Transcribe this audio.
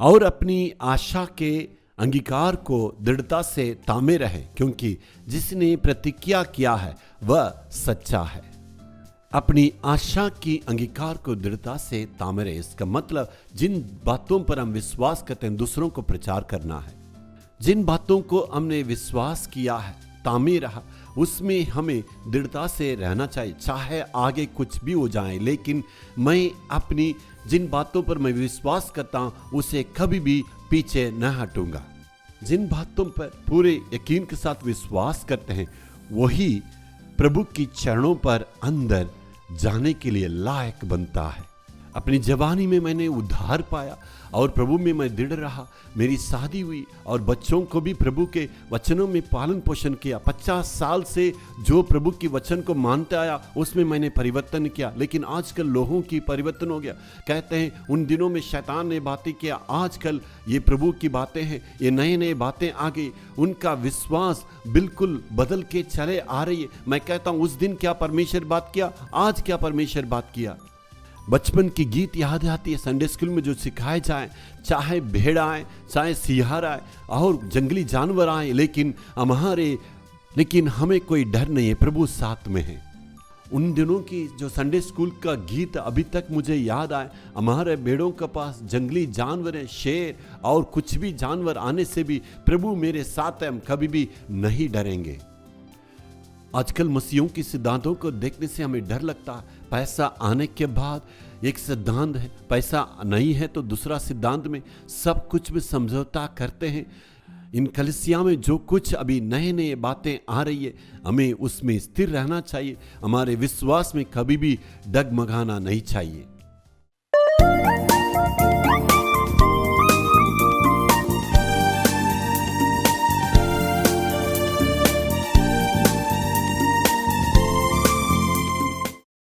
और अपनी आशा के अंगीकार को दृढ़ता से तामे रहे, क्योंकि जिसने प्रतिज्ञा किया है वह सच्चा है। अपनी आशा की अंगीकार को दृढ़ता से तामे रहे, इसका मतलब जिन बातों पर हम विश्वास करते हैं दूसरों को प्रचार करना है। जिन बातों को हमने विश्वास किया है, तामे रहा, उसमें हमें दृढ़ता से रहना चाहिए, चाहे आगे कुछ भी हो जाए। लेकिन मैं अपनी जिन बातों पर मैं विश्वास करता हूं उसे कभी भी पीछे न हटूंगा। जिन बातों पर पूरे यकीन के साथ विश्वास करते हैं वही प्रभु की चरणों पर अंदर जाने के लिए लायक बनता है। अपनी जवानी में मैंने उद्धार पाया और प्रभु में मैं दृढ़ रहा। मेरी शादी हुई और बच्चों को भी प्रभु के वचनों में पालन पोषण किया। 50 साल से जो प्रभु की वचन को मानता आया उसमें मैंने परिवर्तन किया। लेकिन आजकल लोगों की परिवर्तन हो गया। कहते हैं उन दिनों में शैतान ने बातें किया, आजकल ये प्रभु की बातें हैं, ये नए नए बातें आ गई। उनका विश्वास बिल्कुल बदल के चले आ रही है। मैं कहता हूँ उस दिन क्या परमेश्वर बात किया, आज क्या परमेश्वर बात किया। बचपन की गीत याद आती है, संडे स्कूल में जो सिखाए जाए, चाहे भेड़ आए, चाहे सिंहार आए और जंगली जानवर आए, लेकिन हमें कोई डर नहीं है, प्रभु साथ में है। उन दिनों की जो संडे स्कूल का गीत अभी तक मुझे याद आए, हमारे भेड़ों के पास जंगली जानवर है, शेर और कुछ भी जानवर आने से भी प्रभु मेरे साथ है, हम कभी भी नहीं डरेंगे। आजकल मसीहों की सिद्धांतों को देखने से हमें डर लगता है। पैसा आने के बाद एक सिद्धांत है, पैसा नहीं है तो दूसरा सिद्धांत में सब कुछ में समझौता करते हैं। इन कलीसिया में जो कुछ अभी नए नए बातें आ रही है, हमें उसमें स्थिर रहना चाहिए। हमारे विश्वास में कभी भी डगमगाना नहीं चाहिए।